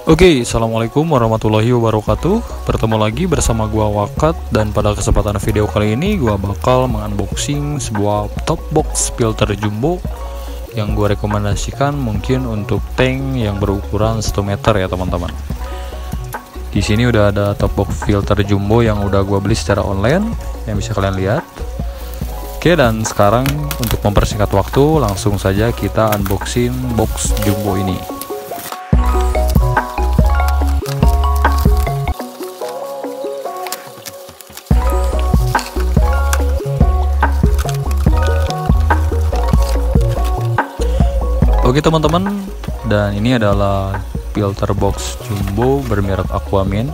Oke, assalamualaikum warahmatullahi wabarakatuh. Bertemu lagi bersama gua Wakat, dan pada kesempatan video kali ini gua bakal mengunboxing sebuah top box filter jumbo yang gua rekomendasikan mungkin untuk tank yang berukuran 1 meter ya teman-teman. Di sini udah ada top box filter jumbo yang udah gua beli secara online yang bisa kalian lihat. Oke, dan sekarang untuk mempersingkat waktu langsung saja kita unboxing box jumbo ini. Oke teman-teman, dan ini adalah filter box jumbo bermerek Aquamin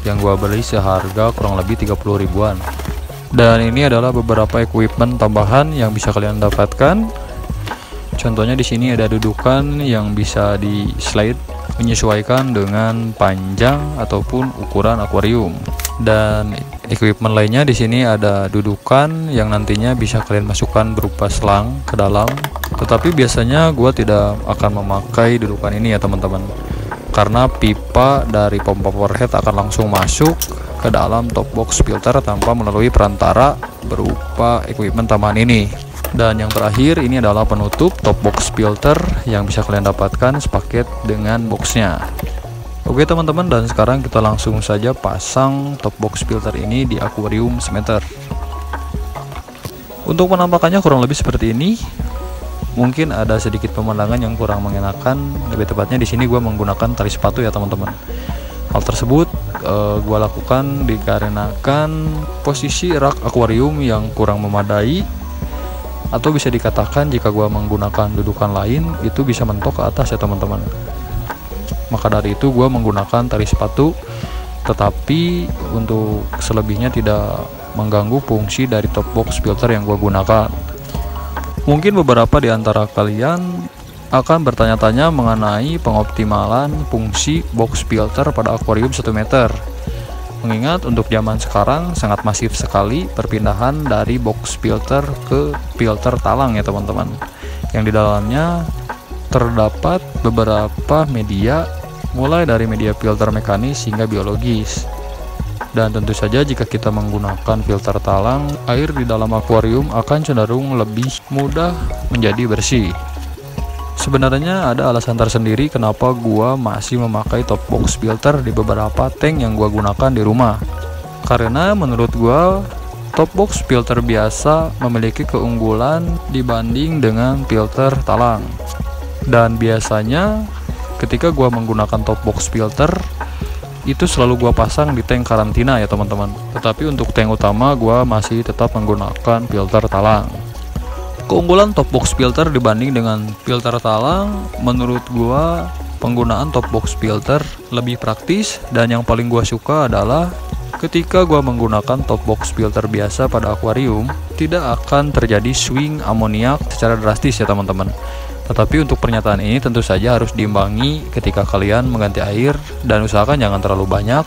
yang gua beli seharga kurang lebih 30 ribuan. Dan ini adalah beberapa equipment tambahan yang bisa kalian dapatkan. Contohnya di sini ada dudukan yang bisa di slide menyesuaikan dengan panjang ataupun ukuran akuarium. Dan equipment lainnya di sini ada dudukan yang nantinya bisa kalian masukkan berupa selang ke dalam. Tetapi biasanya gua tidak akan memakai dudukan ini ya teman-teman, karena pipa dari pompa overhead akan langsung masuk ke dalam top box filter tanpa melalui perantara berupa equipment tambahan ini. Dan yang terakhir ini adalah penutup top box filter yang bisa kalian dapatkan sepaket dengan boxnya. Oke teman-teman, dan sekarang kita langsung saja pasang top box filter ini di akuarium semeter. Untuk penampakannya kurang lebih seperti ini. Mungkin ada sedikit pemandangan yang kurang mengenakan, lebih tepatnya di sini gue menggunakan tali sepatu ya teman-teman. Hal tersebut gue lakukan dikarenakan posisi rak akuarium yang kurang memadai, atau bisa dikatakan jika gue menggunakan dudukan lain itu bisa mentok ke atas ya teman-teman. Maka dari itu gue menggunakan tali sepatu, tetapi untuk selebihnya tidak mengganggu fungsi dari top box filter yang gue gunakan. Mungkin beberapa di antara kalian akan bertanya-tanya mengenai pengoptimalan fungsi box filter pada akuarium 1 meter. Mengingat untuk zaman sekarang sangat masif sekali perpindahan dari box filter ke filter talang ya teman-teman, yang di dalamnya terdapat beberapa media, mulai dari media filter mekanis hingga biologis. Dan tentu saja jika kita menggunakan filter talang, air di dalam akuarium akan cenderung lebih mudah menjadi bersih. Sebenarnya ada alasan tersendiri kenapa gua masih memakai top box filter di beberapa tank yang gua gunakan di rumah. Karena menurut gua top box filter biasa memiliki keunggulan dibanding dengan filter talang. Dan biasanya ketika gua menggunakan top box filter itu selalu gua pasang di tank karantina ya teman-teman. Tetapi untuk tank utama gua masih tetap menggunakan filter talang. Keunggulan top box filter dibanding dengan filter talang, menurut gua penggunaan top box filter lebih praktis, dan yang paling gua suka adalah ketika gua menggunakan top box filter biasa pada akuarium tidak akan terjadi swing amoniak secara drastis ya teman-teman. Tetapi untuk pernyataan ini tentu saja harus diimbangi ketika kalian mengganti air, dan usahakan jangan terlalu banyak,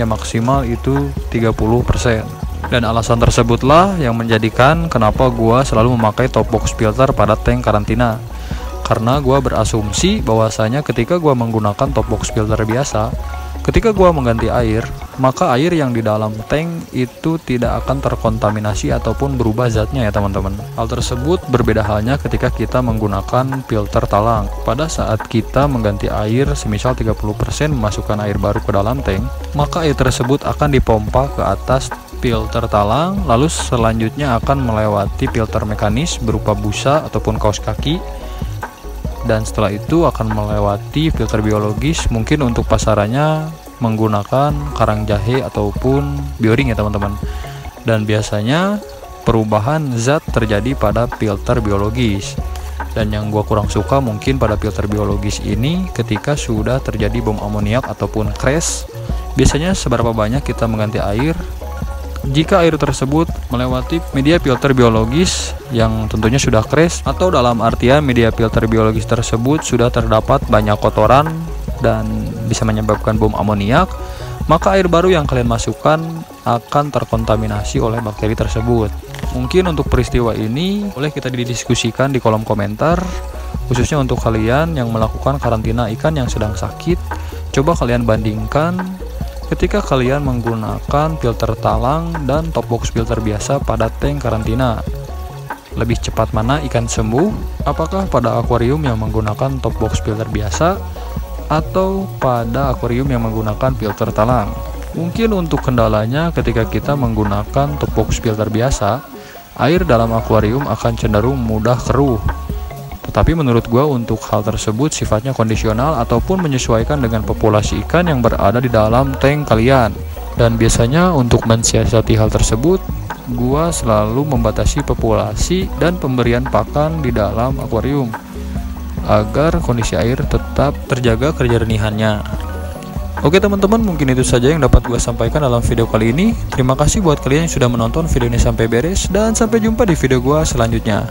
ya maksimal itu 30%. Dan alasan tersebutlah yang menjadikan kenapa gua selalu memakai top box filter pada tank karantina. Karena gua berasumsi bahwasanya ketika gua menggunakan top box filter biasa, ketika gua mengganti air, maka air yang di dalam tank itu tidak akan terkontaminasi ataupun berubah zatnya ya teman-teman. Hal tersebut berbeda halnya ketika kita menggunakan filter talang. Pada saat kita mengganti air, semisal 30% memasukkan air baru ke dalam tank, maka air tersebut akan dipompa ke atas filter talang, lalu selanjutnya akan melewati filter mekanis berupa busa ataupun kaos kaki, dan setelah itu akan melewati filter biologis, mungkin untuk pasarannya menggunakan karang jahe ataupun bioring ya teman-teman. Dan biasanya perubahan zat terjadi pada filter biologis, dan yang gua kurang suka mungkin pada filter biologis ini ketika sudah terjadi bom amoniak ataupun crash. Biasanya seberapa banyak kita mengganti air, jika air tersebut melewati media filter biologis yang tentunya sudah crash, atau dalam artian media filter biologis tersebut sudah terdapat banyak kotoran dan bisa menyebabkan bom amoniak, maka air baru yang kalian masukkan akan terkontaminasi oleh bakteri tersebut. Mungkin untuk peristiwa ini boleh kita didiskusikan di kolom komentar. Khususnya untuk kalian yang melakukan karantina ikan yang sedang sakit, coba kalian bandingkan ketika kalian menggunakan filter talang dan top box filter biasa pada tank karantina. Lebih cepat mana ikan sembuh? Apakah pada akuarium yang menggunakan top box filter biasa atau pada akuarium yang menggunakan filter talang? Mungkin untuk kendalanya ketika kita menggunakan top box filter biasa, air dalam akuarium akan cenderung mudah keruh. Tetapi menurut gua untuk hal tersebut sifatnya kondisional ataupun menyesuaikan dengan populasi ikan yang berada di dalam tank kalian. Dan biasanya untuk mensiasati hal tersebut, gua selalu membatasi populasi dan pemberian pakan di dalam akuarium agar kondisi air tetap terjaga kejernihannya. Oke teman-teman, mungkin itu saja yang dapat gua sampaikan dalam video kali ini. Terima kasih buat kalian yang sudah menonton video ini sampai beres, dan sampai jumpa di video gua selanjutnya.